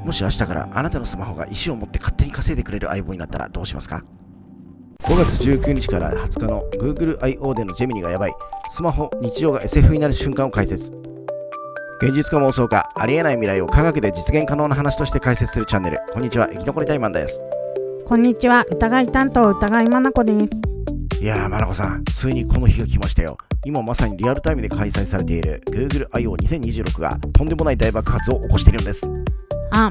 もし明日からあなたのスマホが石を持って勝手に稼いでくれる相棒になったらどうしますか？5月19日から20日の Google I/O でのジェミニがやばい、スマホ、日常が SF になる瞬間を解説。現実か妄想か、ありえない未来を科学で実現可能な話として解説するチャンネル。こんにちは、生き残りタイマンです。こんにちは、疑い担当疑いまなこです。いやー、まなこさん、ついにこの日が来ましたよ。今まさにリアルタイムで開催されている Google I/O 2026がとんでもない大爆発を起こしているんです。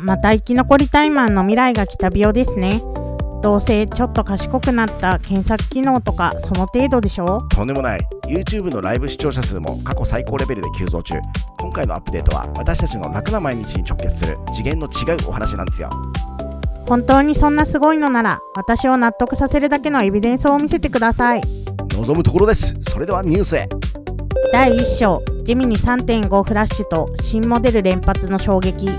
また生き残りタイマンの未来が来た病ですね。どうせちょっと賢くなった検索機能とかその程度でしょ。とんでもない。 YouTube のライブ視聴者数も過去最高レベルで急増中。今回のアップデートは私たちの楽な毎日に直結する次元の違うお話なんですよ。本当にそんなすごいのなら、私を納得させるだけのエビデンスを見せてください。望むところです。それではニュースへ。第1章、ジェミニ 3.5 フラッシュと新モデル連発の衝撃。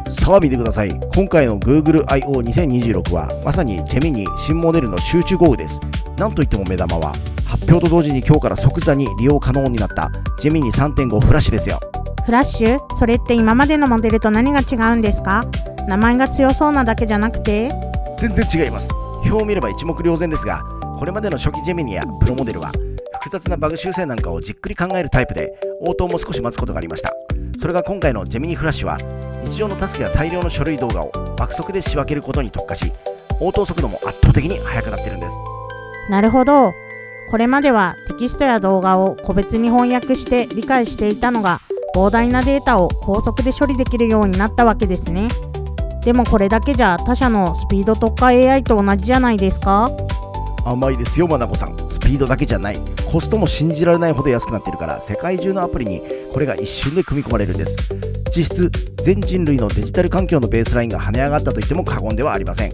さあ見てください。今回の Google I/O 2026はまさにジェミニ新モデルの集中豪雨です。なんといっても目玉は発表と同時に今日から即座に利用可能になったジェミニ 3.5 フラッシュですよ。フラッシュ？それって今までのモデルと何が違うんですか？名前が強そうなだけじゃなくて？全然違います。表を見れば一目瞭然ですが、これまでの初期ジェミニやプロモデルは複雑なバグ修正なんかをじっくり考えるタイプで、応答も少し待つことがありました。それが今回のジェミニフラッシュは日常のタスクや大量の書類動画を爆速で仕分けることに特化し、応答速度も圧倒的に速くなっているんです。なるほど。これまではテキストや動画を個別に翻訳して理解していたのが、膨大なデータを高速で処理できるようになったわけですね。でもこれだけじゃ他社のスピード特化 AI と同じじゃないですか？甘いですよ、まなこさん。スピードだけじゃない、コストも信じられないほど安くなっているから、世界中のアプリにこれが一瞬で組み込まれるんです。実質全人類のデジタル環境のベースラインが跳ね上がったと言っても過言ではありません。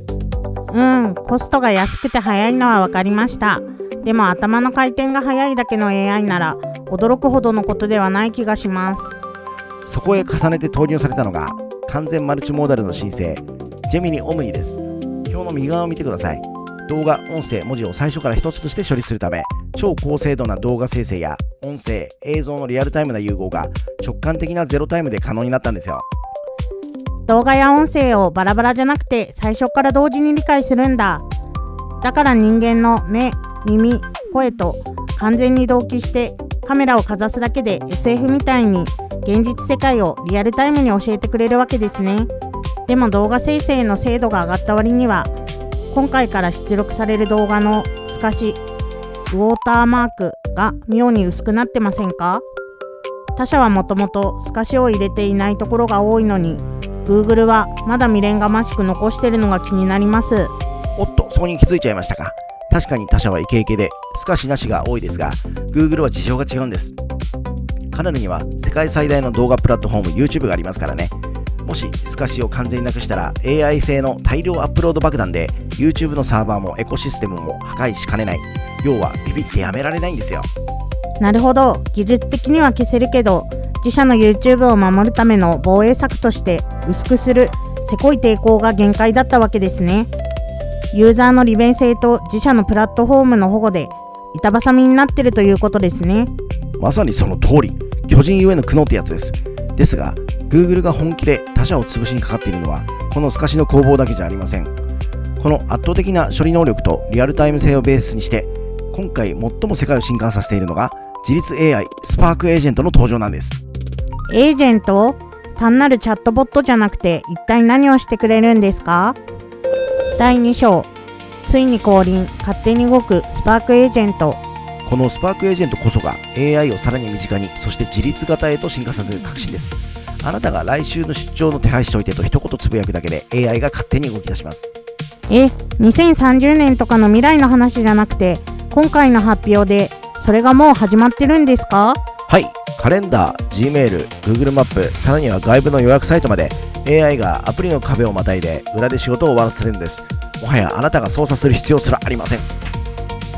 コストが安くて早いのは分かりました。でも頭の回転が速いだけの AI なら驚くほどのことではない気がします。そこへ重ねて投入されたのが完全マルチモーダルの新星ジェミニオムニです。表の右側を見てください。動画、音声、文字を最初から一つとして処理するため、超高精度な動画生成や音声、映像のリアルタイムな融合が直感的なゼロタイムで可能になったんですよ。動画や音声をバラバラじゃなくて最初から同時に理解するんだ。だから人間の目、耳、声と完全に同期してカメラをかざすだけで SF みたいに現実世界をリアルタイムに教えてくれるわけですね。でも動画生成の精度が上がった割には、今回から出力される動画の透かし、ウォーターマークが妙に薄くなってませんか？他社はもともと透かしを入れていないところが多いのに、Google はまだ未練がましく残してるのが気になります。おっと、そこに気づいちゃいましたか。確かに他社はイケイケで透かしなしが多いですが、 Google は事情が違うんです。彼らには世界最大の動画プラットフォーム YouTube がありますからね。もし透かしを完全になくしたら AI 製の大量アップロード爆弾で YouTube のサーバーもエコシステムも破壊しかねない。要はビビってやめられないんですよ。なるほど。技術的には消せるけど、自社の YouTube を守るための防衛策として薄くするせこい抵抗が限界だったわけですね。ユーザーの利便性と自社のプラットフォームの保護で板挟みになってるということですね。まさにその通り。巨人ゆえの苦悩ってやつです。ですが Google が本気で他社を潰しにかかっているのはこの透かしの攻防だけじゃありません。この圧倒的な処理能力とリアルタイム性をベースにして、今回最も世界を震撼させているのが自律 AI スパークエージェントの登場なんです。エージェント？単なるチャットボットじゃなくて一体何をしてくれるんですか？第2章、ついに降臨、勝手に動くスパークエージェント。このスパークエージェントこそが AI をさらに身近に、そして自律型へと進化させる革新です。あなたが来週の出張の手配しといてと一言つぶやくだけで AI が勝手に動き出します。2030年とかの未来の話じゃなくて、今回の発表でそれがもう始まってるんですか？はい、カレンダー、Gmail、Google マップ、さらには外部の予約サイトまで AI がアプリの壁をまたいで裏で仕事を終わらせるんです。もはやあなたが操作する必要すらありません。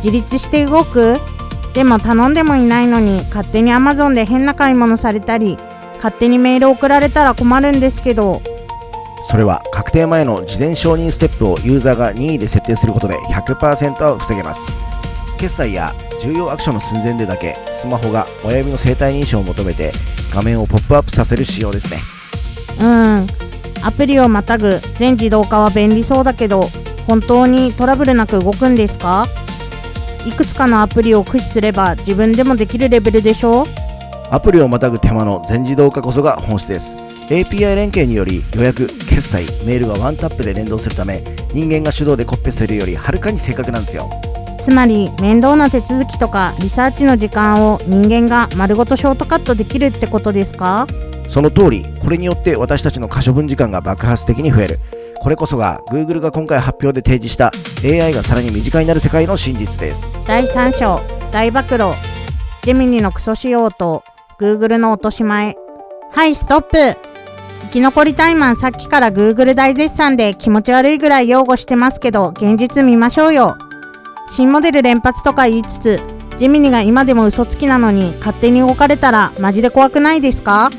自立して動く？でも頼んでもいないのに勝手に Amazon で変な買い物されたり、勝手にメール送られたら困るんですけど。それは確定前の事前承認ステップをユーザーが任意で設定することで 100% は防げます。決済や重要アクションの寸前でだけスマホが親指の生体認証を求めて画面をポップアップさせる仕様ですね。アプリをまたぐ全自動化は便利そうだけど、本当にトラブルなく動くんですか？いくつかのアプリを駆使すれば自分でもできるレベルでしょ？アプリをまたぐ手間の全自動化こそが本質です。 API 連携により予約、決済、メールがワンタップで連動するため、人間が手動でコピペするよりはるかに正確なんですよ。つまり面倒な手続きとかリサーチの時間を人間が丸ごとショートカットできるってことですか？その通り、これによって私たちの可処分時間が爆発的に増える。これこそが Google が今回発表で提示した AI がさらに身近になる世界の真実です。第3章大暴露、ジェミニのクソ仕様と Google の落とし前。はい、ストップ。生き残りタイマン、さっきから Google 大絶賛で気持ち悪いぐらい擁護してますけど、現実見ましょうよ。新モデル連発とか言いつつ、ジェミニが今でも嘘つきなのに勝手に動かれたらマジで怖くないですか？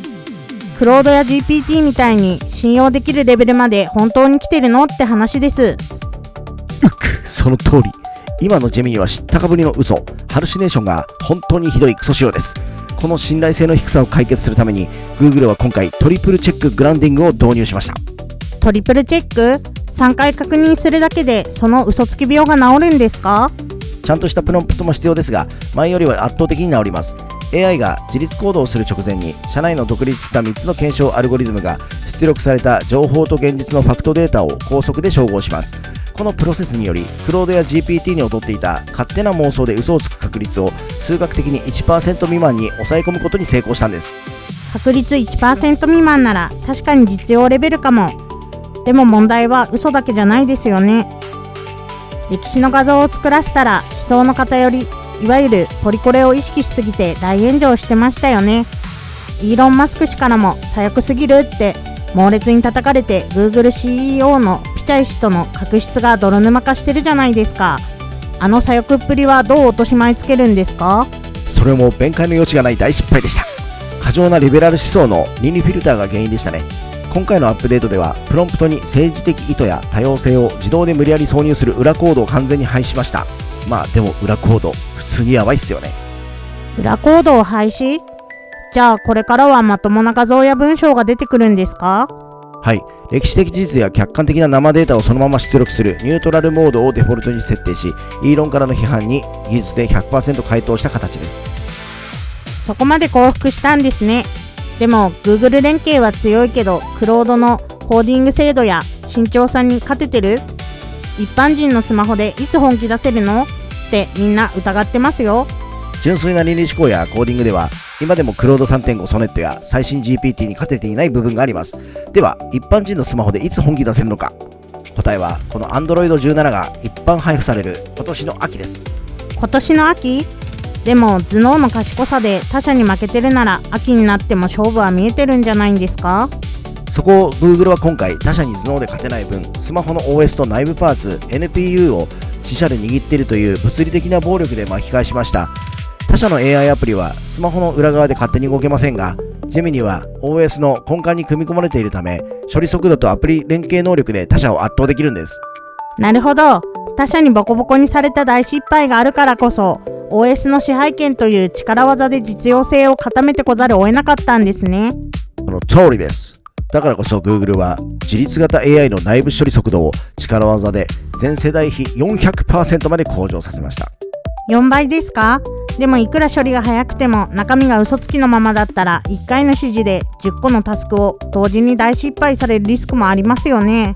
クロードや GPT みたいに信用できるレベルまで本当に来てるのって話です。その通り、今のジェミニは知ったかぶりの嘘、ハルシネーションが本当にひどいクソ仕様です。この信頼性の低さを解決するために Google は今回トリプルチェックグランディングを導入しました。トリプルチェック？ 3 回確認するだけでその嘘つき病が治るんですか？ちゃんとしたプロンプトも必要ですが、前よりは圧倒的に治ります。 AI が自律行動をする直前に社内の独立した3つの検証アルゴリズムが出力された情報と現実のファクトデータを高速で照合します。このプロセスによりクロードや GPT に劣っていた勝手な妄想で嘘をつく確率を数学的に 1% 未満に抑え込むことに成功したんです。確率 1% 未満なら確かに実用レベルかも。でも問題は嘘だけじゃないですよね。歴史の画像を作らせたら思想の偏り、いわゆるポリコレを意識しすぎて大炎上してましたよね。イーロン・マスク氏からも左翼すぎるって猛烈に叩かれて Google CEO のピチャイ氏との確執が泥沼化してるじゃないですか。あの左翼っぷりはどう落とし前つけるんですか？それも弁解の余地がない大失敗でした。過剰なリベラル思想の倫理フィルターが原因でしたね。今回のアップデートではプロンプトに政治的意図や多様性を自動で無理やり挿入する裏コードを完全に廃止しました。まあでも裏コード普通にやばいっすよね。裏コードを廃止？じゃあこれからはまともな画像や文章が出てくるんですか？はい、歴史的事実や客観的な生データをそのまま出力するニュートラルモードをデフォルトに設定し、イーロンからの批判に技術で 100% 回答した形です。そこまで降伏したんですね。でも Google 連携は強いけど、クロードのコーディング精度や慎重さに勝ててる？一般人のスマホでいつ本気出せるの？ってみんな疑ってますよ。純粋な倫理思考やコーディングでは今でもクロード 3.5 ソネットや最新 GPT に勝てていない部分があります。では一般人のスマホでいつ本気出せるのか。答えはこの Android 17が一般配布される今年の秋です。今年の秋？でも頭脳の賢さで他社に負けてるなら秋になっても勝負は見えてるんじゃないんですか？そこを Google は今回他社に頭脳で勝てない分、スマホの OS と内部パーツ NPU を自社で握っているという物理的な暴力で巻き返しました。他社の AI アプリはスマホの裏側で勝手に動けませんが、ジェミニは OS の根幹に組み込まれているため、処理速度とアプリ連携能力で他社を圧倒できるんです。なるほど。他社にボコボコにされた大失敗があるからこそ OS の支配権という力技で実用性を固めてこざるを得なかったんですね。その通りです。だからこそ Google は自律型 AI の内部処理速度を力技で全世代比 400% まで向上させました。4倍ですか？でもいくら処理が早くても中身が嘘つきのままだったら1回の指示で10個のタスクを同時に大失敗されるリスクもありますよね。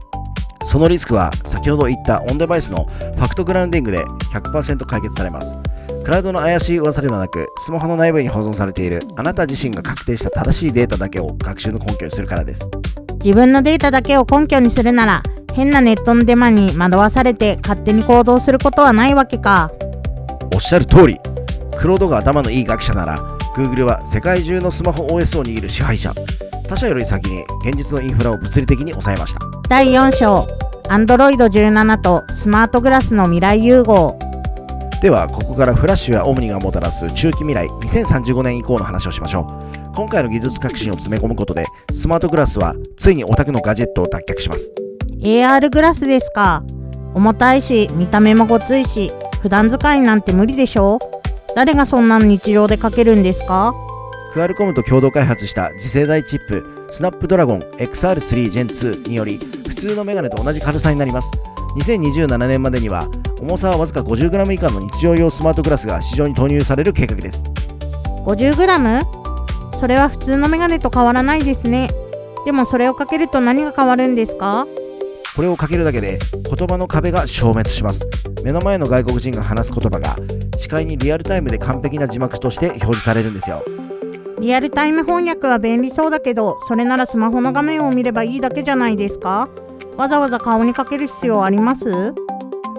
そのリスクは先ほど言ったオンデバイスのファクトグラウンディングで 100% 解決されます。クラウドの怪しい噂ではなく、スマホの内部に保存されているあなた自身が確定した正しいデータだけを学習の根拠にするからです。自分のデータだけを根拠にするなら変なネットのデマに惑わされて勝手に行動することはないわけか。おっしゃる通り。クロードが頭のいい学者なら Google は世界中のスマホ OS を握る支配者。他社より先に現実のインフラを物理的に抑えました。第4章 Android 17とスマートグラスの未来融合。ではここからフラッシュやオムニがもたらす中期未来2035年以降の話をしましょう。今回の技術革新を詰め込むことでスマートグラスはついにオタクのガジェットを脱却します。 AR グラスですか。重たいし見た目もごついし普段使いなんて無理でしょ。誰がそんなの日常でかけるんですか？クアルコムと共同開発した次世代チップスナップドラゴン XR3 Gen 2により普通のメガネと同じ軽さになります。2027年までには重さはわずか 50g 以下の日常用スマートグラスが市場に投入される計画です。 50g？ それは普通のメガネと変わらないですね。でもそれをかけると何が変わるんですか？これをかけるだけで言葉の壁が消滅します。目の前の外国人が話す言葉が視界にリアルタイムで完璧な字幕として表示されるんですよ。リアルタイム翻訳は便利そうだけど、それならスマホの画面を見ればいいだけじゃないですか？わざわざ顔にかける必要あります？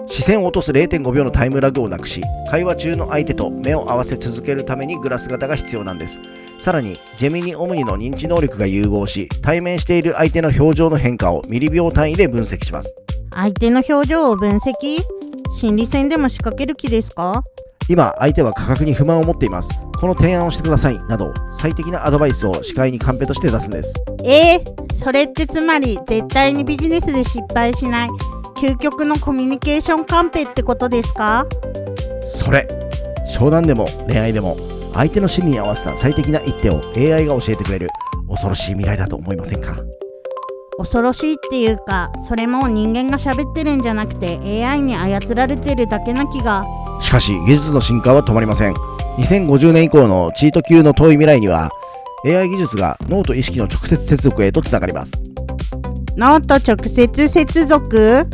視線を落とす 0.5 秒のタイムラグをなくし、会話中の相手と目を合わせ続けるためにグラス型が必要なんです。さらにジェミニオムニの認知能力が融合し、対面している相手の表情の変化をミリ秒単位で分析します。相手の表情を分析？心理戦でも仕掛ける気ですか？今相手は価格に不満を持っています、この提案をしてくださいなど最適なアドバイスを視界にカンペとして出すんです。それってつまり絶対にビジネスで失敗しない究極のコミュニケーションカンペってことですか？それ、商談でも恋愛でも相手の心理に合わせた最適な一手を AI が教えてくれる恐ろしい未来だと思いませんか？恐ろしいっていうか、それも人間が喋ってるんじゃなくて AI に操られてるだけな気が。しかし技術の進化は止まりません。2050年以降のチート級の遠い未来には AI 技術が脳と意識の直接接続へとつながります。脳と直接接続？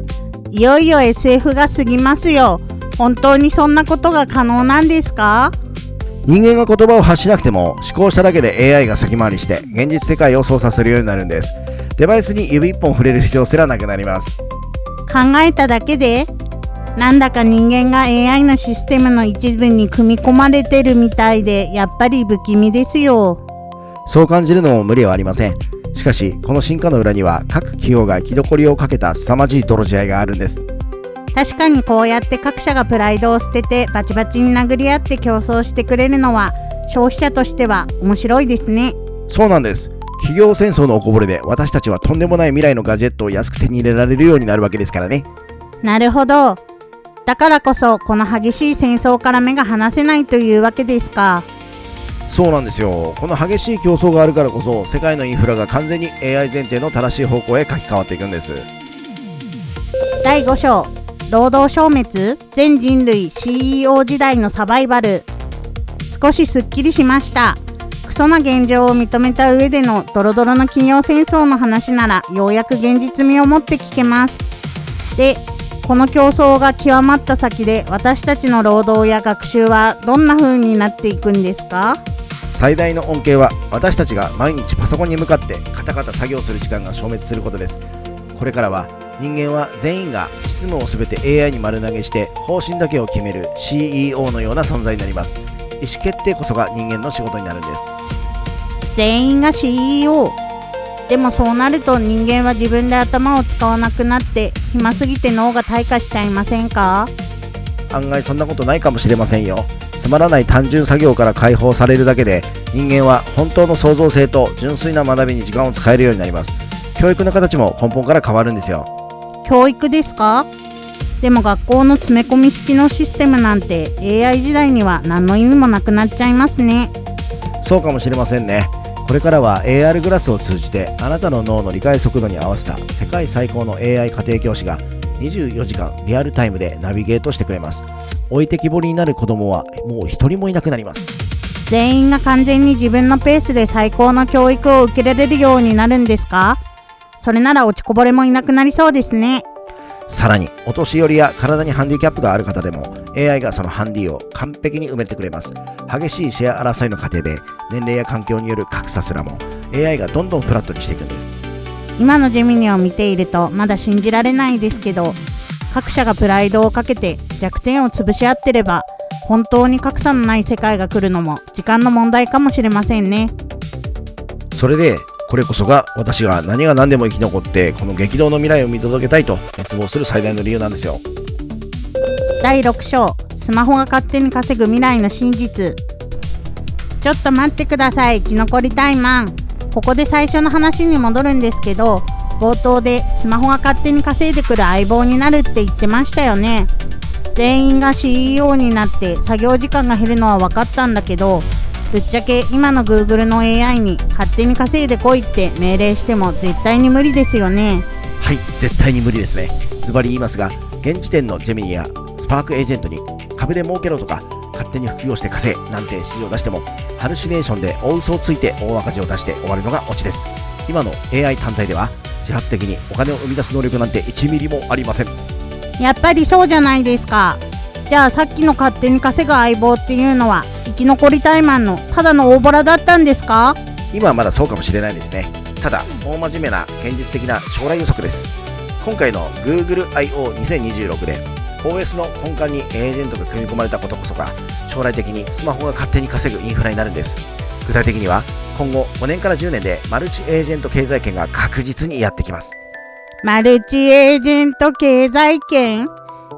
いよいよ SF が過ぎますよ。本当にそんなことが可能なんですか？人間が言葉を発しなくても思考しただけで AI が先回りして現実世界を操作するようになるんです。デバイスに指一本触れる必要すらなくなります。考えただけで？なんだか人間が AI のシステムの一部に組み込まれてるみたいで、やっぱり不気味ですよ。そう感じるのも無理はありません。しかしこの進化の裏には各企業が生き残りをかけた凄まじい泥仕合があるんです。確かにこうやって各社がプライドを捨ててバチバチに殴り合って競争してくれるのは消費者としては面白いですね。そうなんです。企業戦争のおこぼれで私たちはとんでもない未来のガジェットを安く手に入れられるようになるわけですからね。なるほど。だからこそこの激しい戦争から目が離せないというわけですか。そうなんですよ。この激しい競争があるからこそ世界のインフラが完全に AI 前提の正しい方向へ書き換わっていくんです。第5章、労働消滅、全人類 CEO 時代のサバイバル。少しすっきりしました。クソな現状を認めた上でのドロドロの企業戦争の話ならようやく現実味を持って聞けます。で、この競争が極まった先で私たちの労働や学習はどんな風になっていくんですか？最大の恩恵は私たちが毎日パソコンに向かってカタカタ作業する時間が消滅することです。これからは人間は全員が実務をすべて AI に丸投げして方針だけを決める CEO のような存在になります。意思決定こそが人間の仕事になるんです。全員が CEO。でもそうなると人間は自分で頭を使わなくなって暇すぎて脳が退化しちゃいませんか？案外そんなことないかもしれませんよ。つまらない単純作業から解放されるだけで人間は本当の創造性と純粋な学びに時間を使えるようになります。教育の形も根本から変わるんですよ。教育ですか？でも学校の詰め込み式のシステムなんて AI 時代には何の意味もなくなっちゃいますね。そうかもしれませんね。これからは AR グラスを通じてあなたの脳の理解速度に合わせた世界最高の AI 家庭教師が24時間リアルタイムでナビゲートしてくれます。置いてきぼりになる子供はもう一人もいなくなります。全員が完全に自分のペースで最高の教育を受けられるようになるんですか？それなら落ちこぼれもいなくなりそうですね。さらにお年寄りや体にハンディキャップがある方でも AI がそのハンディを完璧に埋めてくれます。激しいシェア争いの過程で年齢や環境による格差すらも AI がどんどんフラットにしていくんです。今のジェミニを見ているとまだ信じられないですけど、各社がプライドをかけて弱点を潰し合ってれば本当に格差のない世界が来るのも時間の問題かもしれませんね。それでこれこそが私が何が何でも生き残ってこの激動の未来を見届けたいと熱望する最大の理由なんですよ。第6章、スマホが勝手に稼ぐ未来の真実。ちょっと待ってください、生き残りタイマン。ここで最初の話に戻るんですけど、冒頭でスマホが勝手に稼いでくる相棒になるって言ってましたよね。全員が CEO になって作業時間が減るのは分かったんだけど、ぶっちゃけ今の Google の AI に勝手に稼いでこいって命令しても絶対に無理ですよね。はい、絶対に無理ですね。ズバリ言いますが、現時点のジェミニやスパークエージェントに株で儲けろとか勝手に副業して稼いなんて指示を出しても、ハルシネーションで大嘘をついて大赤字を出して終わるのがオチです。今の AI 単体では自発的にお金を生み出す能力なんて1ミリもありません。やっぱりそうじゃないですか。じゃあさっきの勝手に稼ぐ相棒っていうのは生き残りタイマンのただの大ボラだったんですか？今はまだそうかもしれないですね。ただ大真面目な現実的な将来予測です。今回の Google I/O2026 で OS の根幹にエージェントが組み込まれたことこそが将来的にスマホが勝手に稼ぐインフラになるんです。具体的には今後5年から10年でマルチエージェント経済圏が確実にやってきます。マルチエージェント経済圏？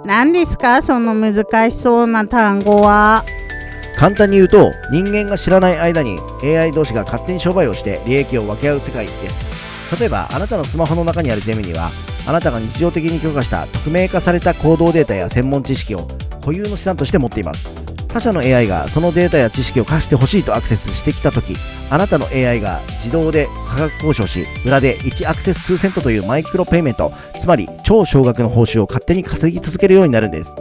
何ですかその難しそうな単語は。簡単に言うと、人間が知らない間に AI 同士が勝手に商売をして利益を分け合う世界です。例えばあなたのスマホの中にあるジェミニは、あなたが日常的に許可した匿名化された行動データや専門知識を固有の資産として持っています。他社の AI がそのデータや知識を貸してほしいとアクセスしてきたとき、あなたの AI が自動で価格交渉し、裏で1アクセス数セントというマイクロペイメント、つまり超少額の報酬を勝手に稼ぎ続けるようになるんです。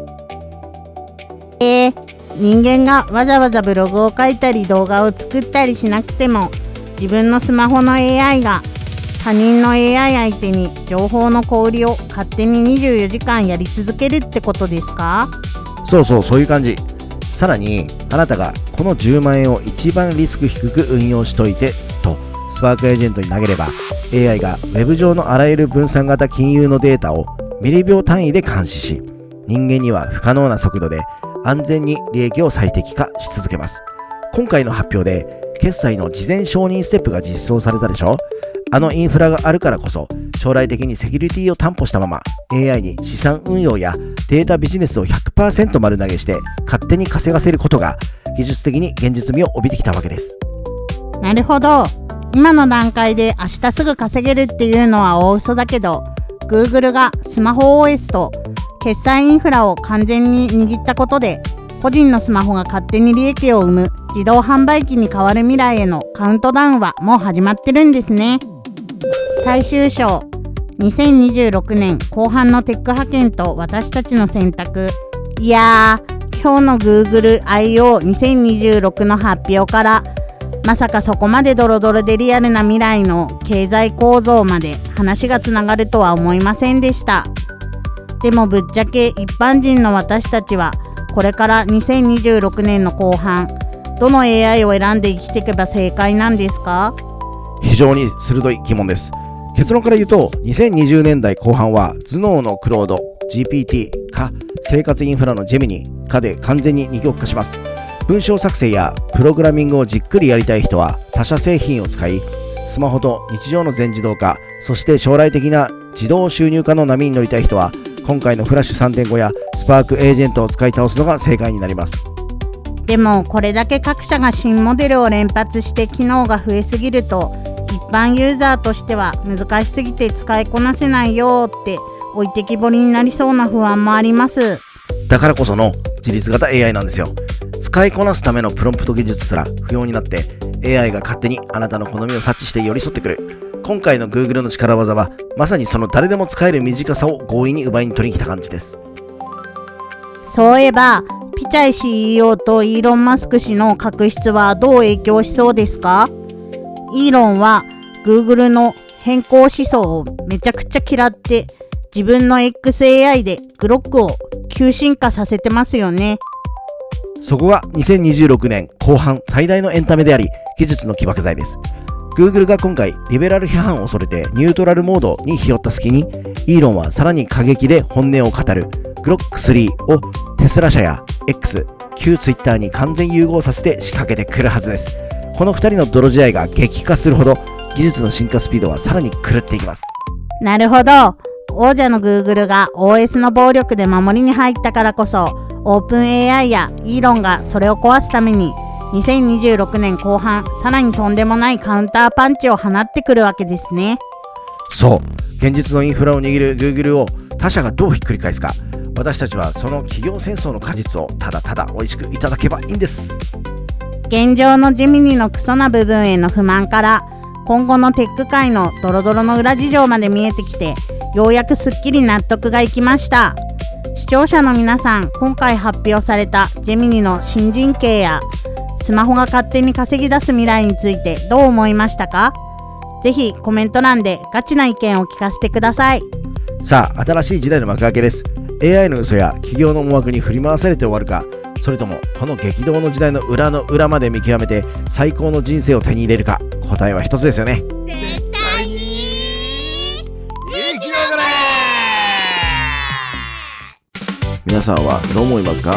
人間がわざわざブログを書いたり動画を作ったりしなくても、自分のスマホの AI が他人の AI 相手に情報の小売りを勝手に24時間やり続けるってことですか？そういう感じ。さらにあなたがこの10万円を一番リスク低く運用しといてとスパークエージェントに投げれば、 AI が Web 上のあらゆる分散型金融のデータをミリ秒単位で監視し、人間には不可能な速度で安全に利益を最適化し続けます。今回の発表で決済の事前承認ステップが実装されたでしょ。あのインフラがあるからこそ、将来的にセキュリティを担保したまま AI に資産運用やデータビジネスを 100% 丸投げして勝手に稼がせることが技術的に現実味を帯びてきたわけです。なるほど。今の段階で明日すぐ稼げるっていうのは大嘘だけど、 Google がスマホ OS と決済インフラを完全に握ったことで、個人のスマホが勝手に利益を生む自動販売機に変わる未来へのカウントダウンはもう始まってるんですね。最終章、2026年後半のテック派遣と私たちの選択。いやー、今日の Google I/O2026 の発表からまさかそこまでドロドロでリアルな未来の経済構造まで話がつながるとは思いませんでした。でもぶっちゃけ一般人の私たちはこれから2026年の後半、どの AI を選んで生きていけば正解なんですか？非常に鋭い疑問です。結論から言うと、2020年代後半は頭脳のクロード GPT か生活インフラのジェミニかで完全に二極化します。文章作成やプログラミングをじっくりやりたい人は他社製品を使い、スマホと日常の全自動化、そして将来的な自動収入化の波に乗りたい人は今回のフラッシュ 3.5 やスパークエージェントを使い倒すのが正解になります。でもこれだけ各社が新モデルを連発して機能が増えすぎると、一般ユーザーとしては難しすぎて使いこなせないよって置いてきぼりになりそうな不安もあります。だからこその自律型 AI なんですよ。使いこなすためのプロンプト技術すら不要になって AI が勝手にあなたの好みを察知して寄り添ってくる。今回の Google の力技はまさにその誰でも使える短さを強引に奪いに取りに来た感じです。そういえばピチャイ CEO とイーロン・マスク氏の確執はどう影響しそうですか？イーロンは Google の変更思想をめちゃくちゃ嫌って自分の XAI でグロックを急進化させてますよね。そこが2026年後半最大のエンタメであり技術の起爆剤です。 Google が今回リベラル批判を恐れてニュートラルモードにひよった隙に、イーロンはさらに過激で本音を語るグロック3をテスラ社や X、旧 Twitter に完全融合させて仕掛けてくるはずです。この2人の泥仕合が激化するほど技術の進化スピードはさらに狂っていきます。なるほど。王者の Google が OS の暴力で守りに入ったからこそ、オープン AI やイーロンがそれを壊すために2026年後半さらにとんでもないカウンターパンチを放ってくるわけですね。そう、現実のインフラを握る Google を他社がどうひっくり返すか、私たちはその企業戦争の果実をただただ美味しくいただけばいいんです。現状のジェミニのクソな部分への不満から今後のテック界のドロドロの裏事情まで見えてきて、ようやくすっきり納得がいきました。視聴者の皆さん、今回発表されたジェミニの新人形やスマホが勝手に稼ぎ出す未来についてどう思いましたか？ぜひコメント欄でガチな意見を聞かせてください。さあ、新しい時代の幕開けです。 AI の嘘や企業の思惑に振り回されて終わるか、それともこの激動の時代の裏の裏まで見極めて最高の人生を手に入れるか、答えは一つですよね。絶対に生き残れ。皆さんはどう思いますか？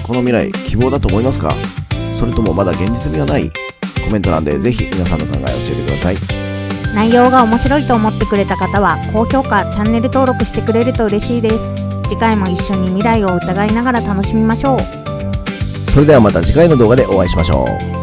この未来希望だと思いますか？それともまだ現実味はない？コメント欄でぜひ皆さんの考えを教えてください。内容が面白いと思ってくれた方は高評価、チャンネル登録してくれると嬉しいです。次回も一緒に未来を疑いながら楽しみましょう。それではまた次回の動画でお会いしましょう。